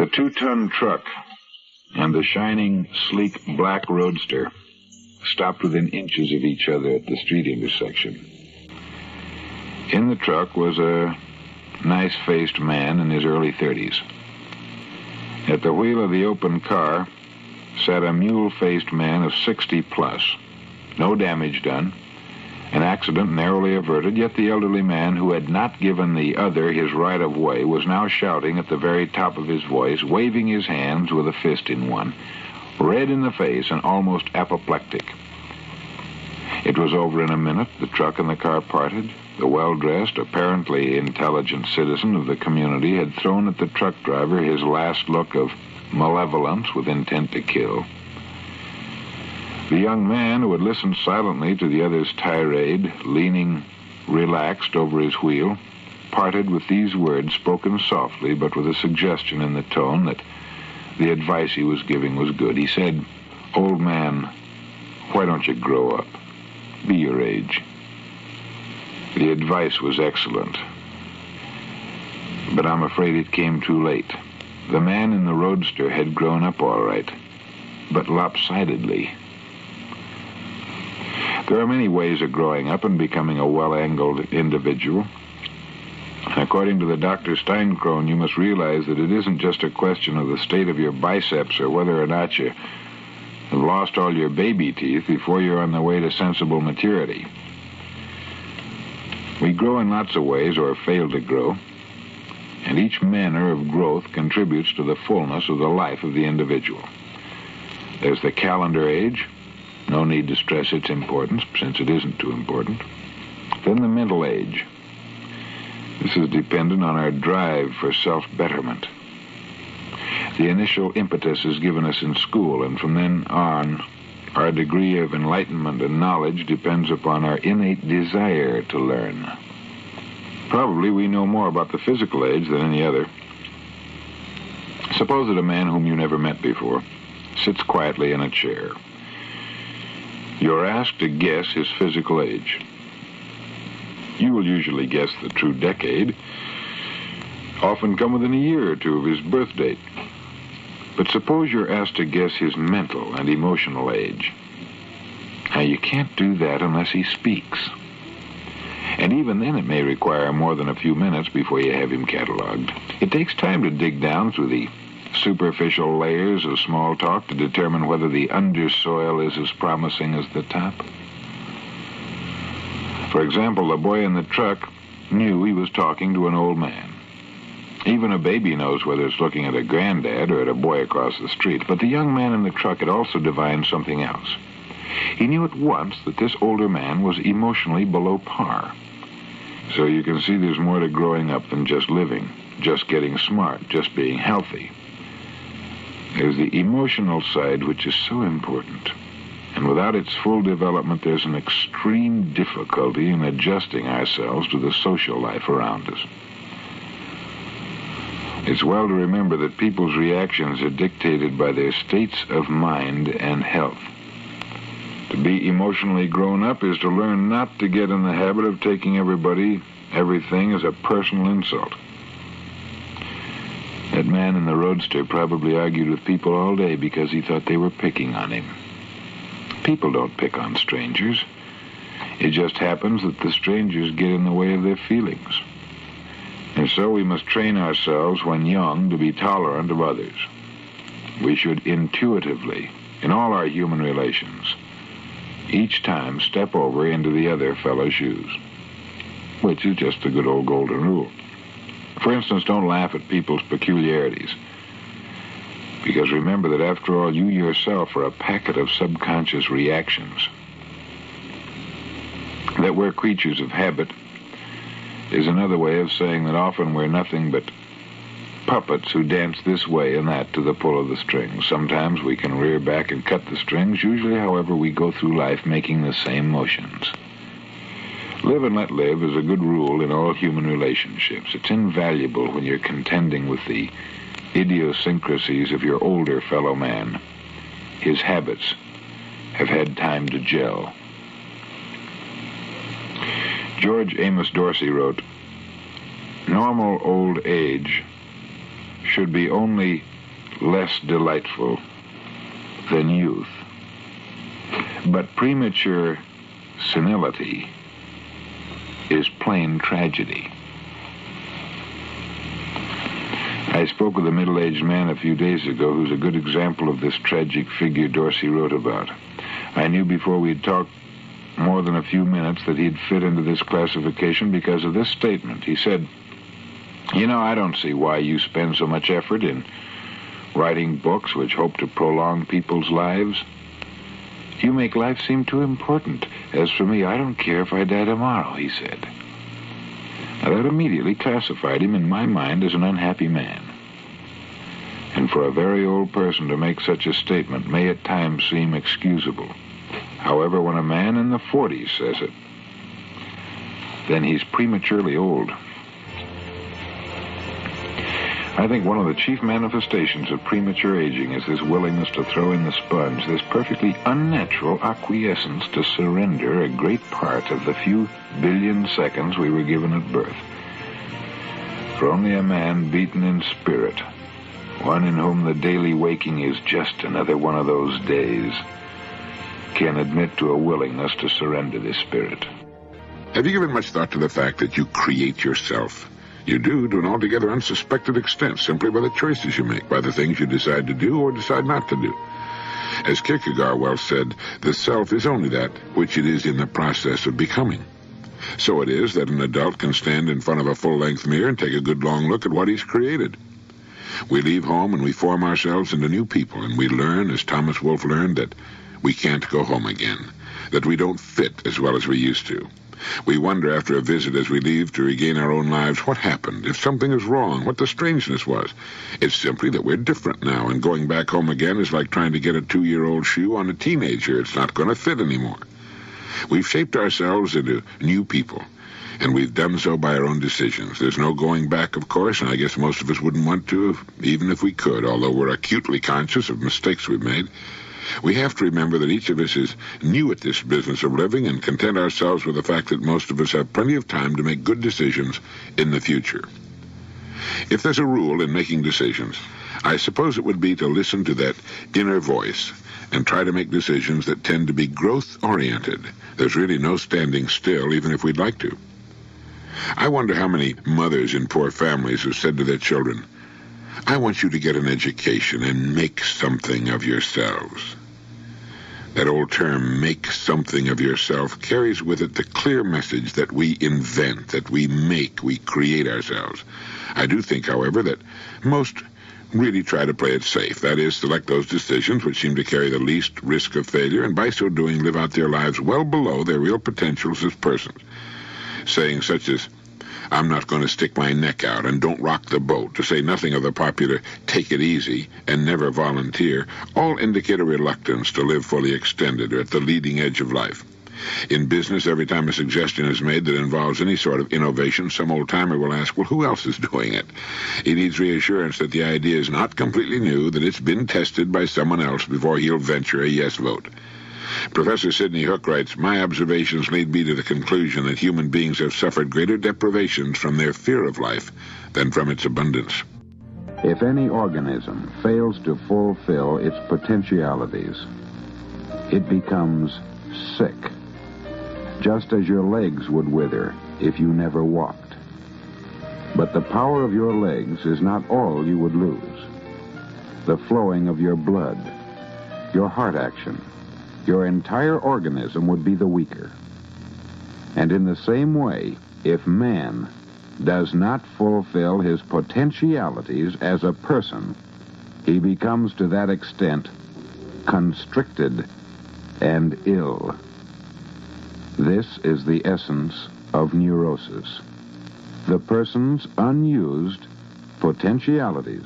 The 2-ton truck and the shining, sleek black roadster stopped within inches of each other at the street intersection. In the truck was a nice-faced man in his early 30s. At the wheel of the open car sat a mule-faced man of 60-plus. No damage done, an accident narrowly averted, yet the elderly man who had not given the other his right-of-way was now shouting at the very top of his voice, waving his hands with a fist in one, red in the face and almost apoplectic. It was over in a minute. The truck and the car parted. The well-dressed, apparently intelligent citizen of the community had thrown at the truck driver his last look of malevolence with intent to kill. The young man, who had listened silently to the other's tirade, leaning relaxed over his wheel, parted with these words spoken softly but with a suggestion in the tone that the advice he was giving was good. He said, "Old man, why don't you grow up? Be your age." The advice was excellent, but I'm afraid it came too late. The man in the roadster had grown up all right, but lopsidedly. There are many ways of growing up and becoming a well-angled individual. According to the Dr. Steinkron, you must realize that it isn't just a question of the state of your biceps or whether or not you have lost all your baby teeth before you're on the way to sensible maturity. We grow in lots of ways or fail to grow, and each manner of growth contributes to the fullness of the life of the individual. There's the calendar age. No need to stress its importance, since it isn't too important. Then the mental age. This is dependent on our drive for self-betterment. The initial impetus is given us in school, and from then on, our degree of enlightenment and knowledge depends upon our innate desire to learn. Probably we know more about the physical age than any other. Suppose that a man whom you never met before sits quietly in a chair. You're asked to guess his physical age. You will usually guess the true decade, often come within a year or two of his birth date. But suppose you're asked to guess his mental and emotional age. Now, you can't do that unless he speaks. And even then it may require more than a few minutes before you have him cataloged. It takes time to dig down through the superficial layers of small talk to determine whether the undersoil is as promising as the top. For example, the boy in the truck knew he was talking to an old man. Even a baby knows whether it's looking at a granddad or at a boy across the street. But the young man in the truck had also divined something else. He knew at once that this older man was emotionally below par. So you can see there's more to growing up than just living, just getting smart, just being healthy. There's the emotional side, which is so important. And without its full development, there's an extreme difficulty in adjusting ourselves to the social life around us. It's well to remember that people's reactions are dictated by their states of mind and health. To be emotionally grown up is to learn not to get in the habit of taking everything as a personal insult. That man in the roadster probably argued with people all day because he thought they were picking on him. People don't pick on strangers. It just happens that the strangers get in the way of their feelings. And so we must train ourselves when young to be tolerant of others. We should intuitively, in all our human relations, each time step over into the other fellow's shoes, which is just the good old golden rule. For instance, don't laugh at people's peculiarities, because remember that after all, you yourself are a packet of subconscious reactions. That we're creatures of habit is another way of saying that often we're nothing but puppets who dance this way and that to the pull of the strings. Sometimes we can rear back and cut the strings. Usually, however, we go through life making the same motions. Live and let live is a good rule in all human relationships. It's invaluable when you're contending with the idiosyncrasies of your older fellow man. His habits have had time to gel. George Amos Dorsey wrote, "Normal old age should be only less delightful than youth. But premature senility is plain tragedy. I spoke with a middle-aged man a few days ago who's a good example of this tragic figure Dorsey wrote about. I knew before we'd talked more than a few minutes that he'd fit into this classification because of this statement. He said, "You know, I don't see why you spend so much effort in writing books which hope to prolong people's lives. You make life seem too important. As for me, I don't care if I die tomorrow," he said. Now, that immediately classified him in my mind as an unhappy man. And for a very old person to make such a statement may at times seem excusable. However, when a man in the 40s says it, then he's prematurely old. I think one of the chief manifestations of premature aging is this willingness to throw in the sponge, this perfectly unnatural acquiescence to surrender a great part of the few billion seconds we were given at birth. For only a man beaten in spirit, one in whom the daily waking is just another one of those days, can admit to a willingness to surrender this spirit. Have you given much thought to the fact that you create yourself? You do to an altogether unsuspected extent, simply by the choices you make, by the things you decide to do or decide not to do. As Kierkegaard well said, the self is only that which it is in the process of becoming. So it is that an adult can stand in front of a full-length mirror and take a good long look at what he's created. We leave home and we form ourselves into new people, and we learn, as Thomas Wolfe learned, that we can't go home again, that we don't fit as well as we used to. We wonder after a visit as we leave to regain our own lives what happened, if something is wrong, what the strangeness was. It's simply that we're different now, and going back home again is like trying to get a 2-year-old shoe on a teenager. It's not going to fit anymore. We've shaped ourselves into new people, and we've done so by our own decisions. There's no going back, of course, and I guess most of us wouldn't want to, even if we could, although we're acutely conscious of mistakes we've made. We have to remember that each of us is new at this business of living and content ourselves with the fact that most of us have plenty of time to make good decisions in the future. If there's a rule in making decisions, I suppose it would be to listen to that inner voice and try to make decisions that tend to be growth-oriented. There's really no standing still, even if we'd like to. I wonder how many mothers in poor families have said to their children, "I want you to get an education and make something of yourselves." That old term, make something of yourself, carries with it the clear message that we invent, that we make, we create ourselves. I do think, however, that most really try to play it safe. That is, select those decisions which seem to carry the least risk of failure, and by so doing live out their lives well below their real potentials as persons. Sayings such as, "I'm not going to stick my neck out," and "don't rock the boat," to say nothing of the popular "take it easy" and "never volunteer," all indicate a reluctance to live fully extended or at the leading edge of life. In business, every time a suggestion is made that involves any sort of innovation, some old-timer will ask, well, who else is doing it? He needs reassurance that the idea is not completely new, that it's been tested by someone else before he'll venture a yes vote. Professor Sidney Hook writes, "My observations lead me to the conclusion that human beings have suffered greater deprivations from their fear of life than from its abundance." If any organism fails to fulfill its potentialities, it becomes sick, just as your legs would wither if you never walked. But the power of your legs is not all you would lose. The flowing of your blood, your heart action, your entire organism would be the weaker. And in the same way, if man does not fulfill his potentialities as a person, he becomes to that extent constricted and ill. This is the essence of neurosis. The person's unused potentialities.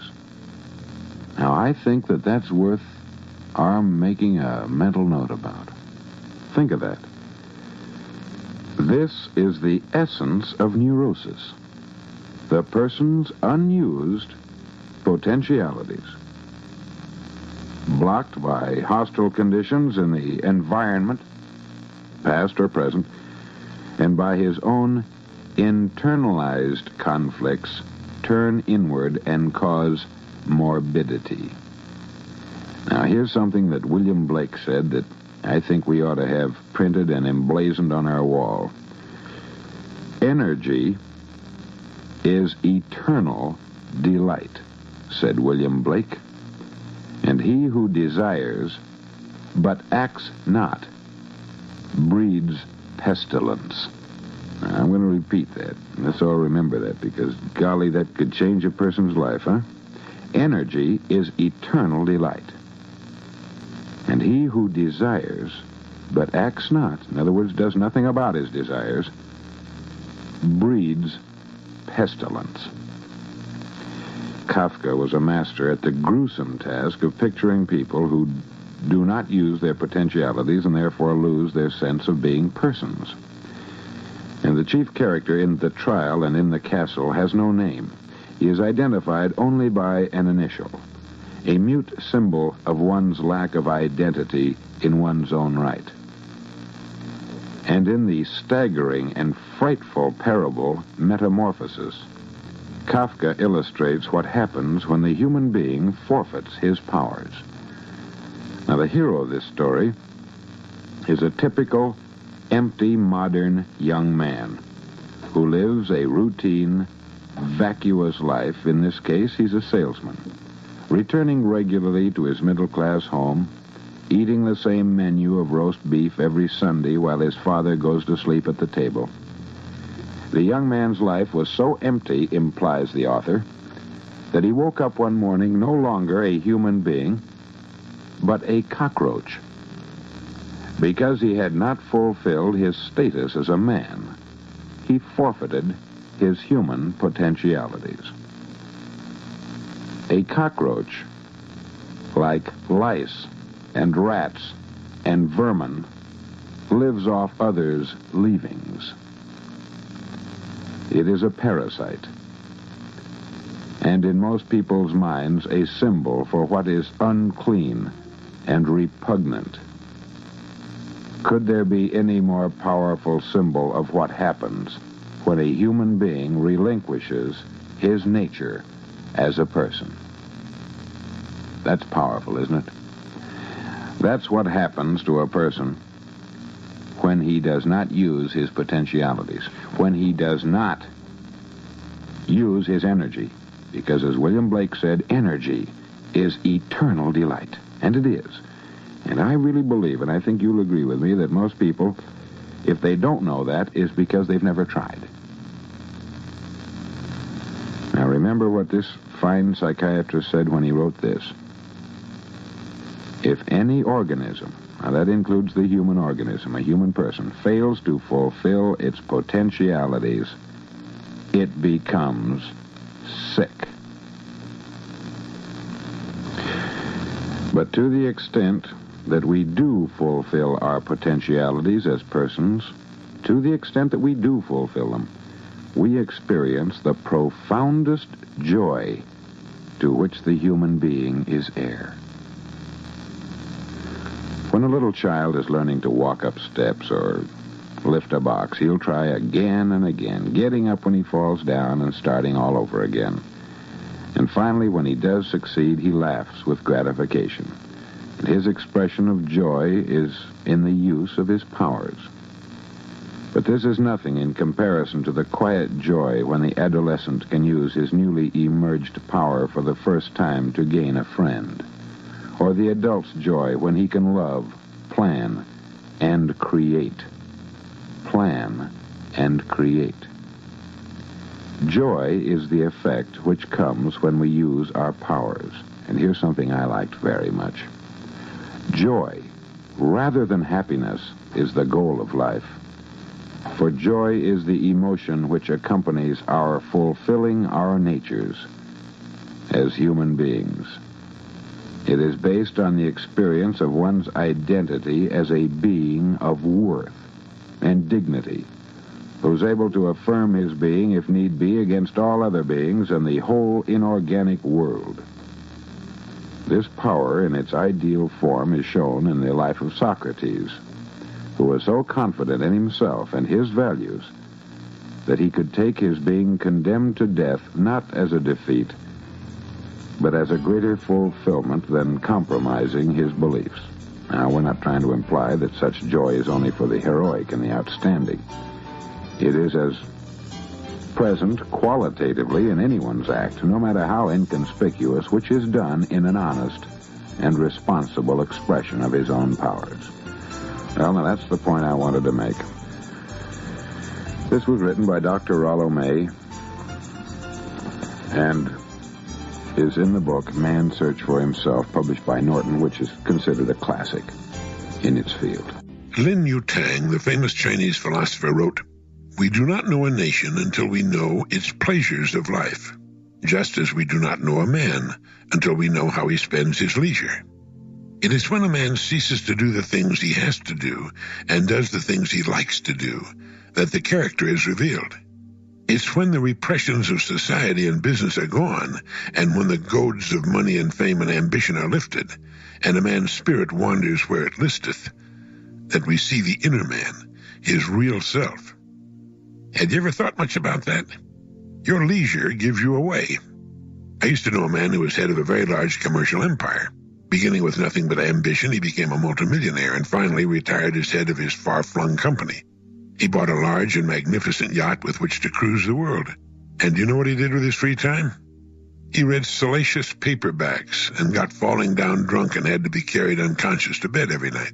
Now, I think that that's worth our making a mental note about. Think of that. This is the essence of neurosis. The person's unused potentialities. Blocked by hostile conditions in the environment, past or present, and by his own internalized conflicts, turn inward and cause morbidity. Now, here's something that William Blake said that I think we ought to have printed and emblazoned on our wall. Energy is eternal delight, said William Blake, and he who desires but acts not breeds pestilence. Now, I'm going to repeat that. Let's all remember that, because, golly, that could change a person's life, huh? Energy is eternal delight. And he who desires but acts not, in other words, does nothing about his desires, breeds pestilence. Kafka was a master at the gruesome task of picturing people who do not use their potentialities and therefore lose their sense of being persons. And the chief character in The Trial and in the Castle has no name. He is identified only by an initial, a mute symbol of one's lack of identity in one's own right. And in the staggering and frightful parable Metamorphosis, Kafka illustrates what happens when the human being forfeits his powers. Now, the hero of this story is a typical, empty, modern young man who lives a routine, vacuous life. In this case, he's a salesman, returning regularly to his middle-class home, eating the same menu of roast beef every Sunday while his father goes to sleep at the table. The young man's life was so empty, implies the author, that he woke up one morning no longer a human being, but a cockroach, because he had not fulfilled his status as a man. He forfeited his human potentialities. A cockroach, like lice and rats and vermin, lives off others' leavings. It is a parasite, and in most people's minds a symbol for what is unclean and repugnant. Could there be any more powerful symbol of what happens when a human being relinquishes his nature as a person? That's powerful, isn't it? That's what happens to a person when he does not use his potentialities, when he does not use his energy. Because, as William Blake said, energy is eternal delight. And it is. And I really believe, and I think you'll agree with me, that most people, if they don't know that, is because they've never tried. Now, remember what this fine psychiatrist said when he wrote this. If any organism, now that includes the human organism, a human person, fails to fulfill its potentialities, it becomes sick. But to the extent that we do fulfill our potentialities as persons, to the extent that we do fulfill them, we experience the profoundest joy to which the human being is heir. When a little child is learning to walk up steps or lift a box, he'll try again and again, getting up when he falls down and starting all over again. And finally, when he does succeed, he laughs with gratification. And his expression of joy is in the use of his powers. But this is nothing in comparison to the quiet joy when the adolescent can use his newly emerged power for the first time to gain a friend, or the adult's joy when he can love, plan, and create. Plan and create. Joy is the effect which comes when we use our powers. And here's something I liked very much. Joy, rather than happiness, is the goal of life. For joy is the emotion which accompanies our fulfilling our natures as human beings. It is based on the experience of one's identity as a being of worth and dignity, who's able to affirm his being, if need be, against all other beings and the whole inorganic world. This power in its ideal form is shown in the life of Socrates, who was so confident in himself and his values that he could take his being condemned to death not as a defeat, but as a greater fulfillment than compromising his beliefs. Now, we're not trying to imply that such joy is only for the heroic and the outstanding. It is as present qualitatively in anyone's act, no matter how inconspicuous, which is done in an honest and responsible expression of his own powers. Well, now that's the point I wanted to make. This was written by Dr. Rollo May and is in the book Man's Search for Himself, published by Norton, which is considered a classic in its field. Lin Yutang, the famous Chinese philosopher, wrote, "We do not know a nation until we know its pleasures of life, just as we do not know a man until we know how he spends his leisure. It is when a man ceases to do the things he has to do and does the things he likes to do that the character is revealed. It's when the repressions of society and business are gone, and when the goads of money and fame and ambition are lifted, and a man's spirit wanders where it listeth, that we see the inner man, his real self." Had you ever thought much about that? Your leisure gives you away. I used to know a man who was head of a very large commercial empire. Beginning with nothing but ambition, he became a multimillionaire and finally retired as head of his far-flung company. He bought a large and magnificent yacht with which to cruise the world. And do you know what he did with his free time? He read salacious paperbacks and got falling down drunk and had to be carried unconscious to bed every night.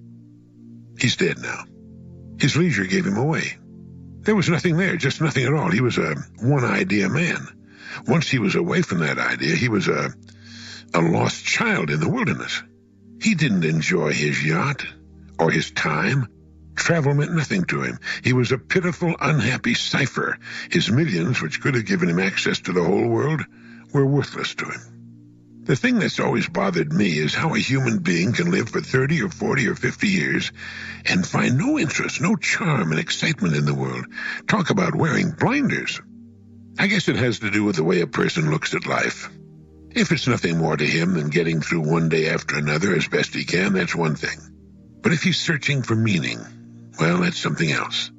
He's dead now. His leisure gave him away. There was nothing there, just nothing at all. He was a one-idea man. Once he was away from that idea, he was a lost child in the wilderness. He didn't enjoy his yacht or his time. Travel meant nothing to him. He was a pitiful, unhappy cipher. His millions, which could have given him access to the whole world, were worthless to him. The thing that's always bothered me is how a human being can live for 30 or 40 or 50 years and find no interest, no charm and excitement in the world. Talk about wearing blinders. I guess it has to do with the way a person looks at life. If it's nothing more to him than getting through one day after another as best he can, that's one thing. But if he's searching for meaning, well, that's something else.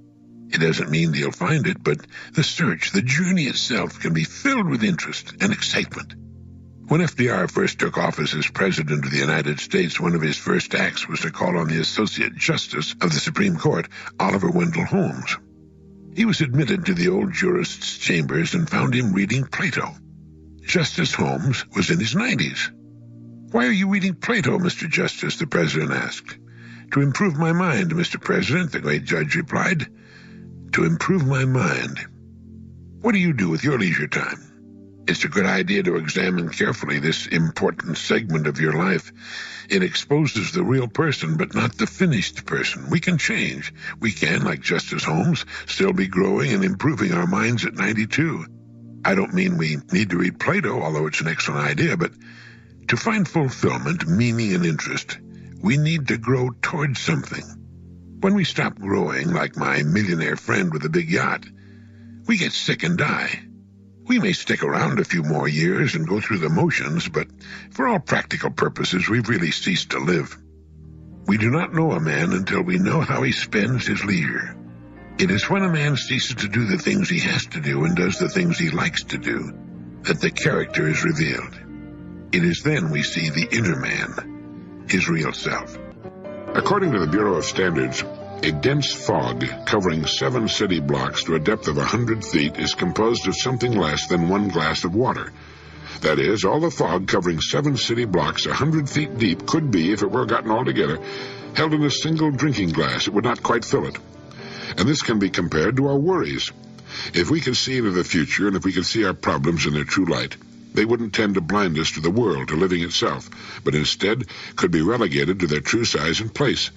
It doesn't mean that he'll find it, but the search, the journey itself, can be filled with interest and excitement. When FDR first took office as President of the United States, one of his first acts was to call on the Associate Justice of the Supreme Court, Oliver Wendell Holmes. He was admitted to the old jurist's chambers and found him reading Plato. Justice Holmes was in his 90s. "Why are you reading Plato, Mr. Justice?" the President asked. "To improve my mind, Mr. President," the great judge replied. "To improve my mind. What do you do with your leisure time? It's a good idea to examine carefully this important segment of your life. It exposes the real person, but not the finished person. We can change. We can, like Justice Holmes, still be growing and improving our minds at 92. I don't mean we need to read Plato, although it's an excellent idea, but to find fulfillment, meaning, and interest, we need to grow towards something. When we stop growing, like my millionaire friend with a big yacht, we get sick and die. We may stick around a few more years and go through the motions, but for all practical purposes, we've really ceased to live. We do not know a man until we know how he spends his leisure. It is when a man ceases to do the things he has to do and does the things he likes to do that the character is revealed. It is then we see the inner man, his real self. According to the Bureau of Standards, a dense fog covering 7 city blocks to a depth of 100 feet is composed of something less than 1 glass of water. That is, all the fog covering 7 city blocks 100 feet deep could be, if it were gotten all together, held in a single drinking glass. It would not quite fill it. And this can be compared to our worries. If we could see into the future, and if we could see our problems in their true light, they wouldn't tend to blind us to the world, to living itself, but instead could be relegated to their true size and place.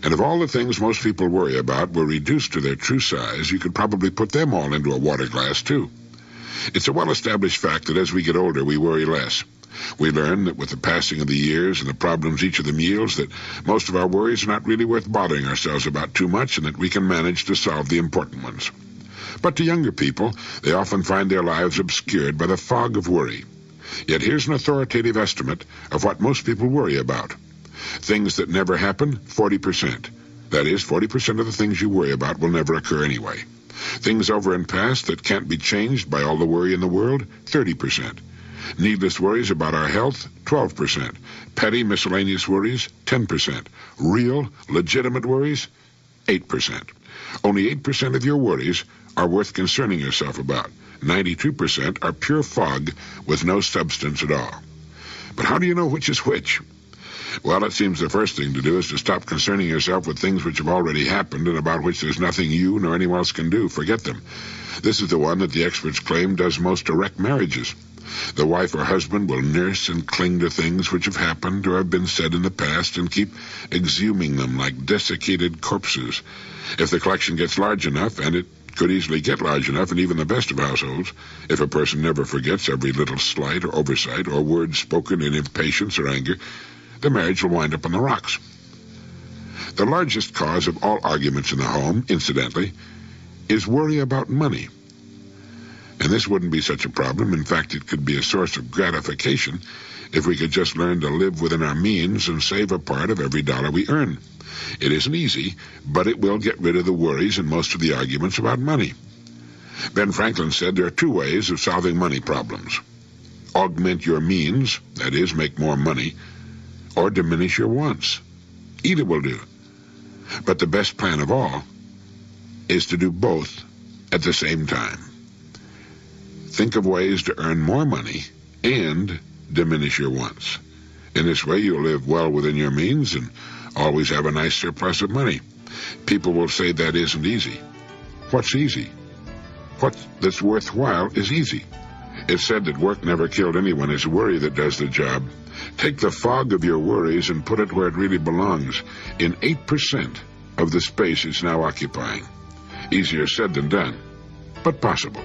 And if all the things most people worry about were reduced to their true size, you could probably put them all into a water glass, too. It's a well-established fact that as we get older, we worry less. We learn that with the passing of the years and the problems each of them yields, that most of our worries are not really worth bothering ourselves about too much, and that we can manage to solve the important ones. But to younger people, they often find their lives obscured by the fog of worry. Yet here's an authoritative estimate of what most people worry about. Things that never happen, 40%. That is, 40% of the things you worry about will never occur anyway. Things over and past that can't be changed by all the worry in the world, 30%. Needless worries about our health, 12%. Petty miscellaneous worries, 10%. Real, legitimate worries, 8%. Only 8% of your worries are worth concerning yourself about. 92% are pure fog with no substance at all. But how do you know which is which? Well, it seems the first thing to do is to stop concerning yourself with things which have already happened and about which there's nothing you nor anyone else can do. Forget them. This is the one that the experts claim does most to wreck marriages. The wife or husband will nurse and cling to things which have happened or have been said in the past and keep exhuming them like desiccated corpses. If the collection gets large enough, and it could easily get large enough in even the best of households, if a person never forgets every little slight or oversight or word spoken in impatience or anger, the marriage will wind up on the rocks. The largest cause of all arguments in the home, incidentally, is worry about money. And this wouldn't be such a problem. In fact, it could be a source of gratification if we could just learn to live within our means and save a part of every dollar we earn. It isn't easy, but it will get rid of the worries and most of the arguments about money. Ben Franklin said there are two ways of solving money problems. Augment your means, that is, make more money, or diminish your wants. Either will do. But the best plan of all is to do both at the same time. Think of ways to earn more money and diminish your wants. In this way, you'll live well within your means and always have a nice surplus of money. People will say that isn't easy. What's easy? What that's worthwhile is easy. It's said that work never killed anyone. It's worry that does the job. Take the fog of your worries and put it where it really belongs, in 8% of the space it's now occupying. Easier said than done, but possible.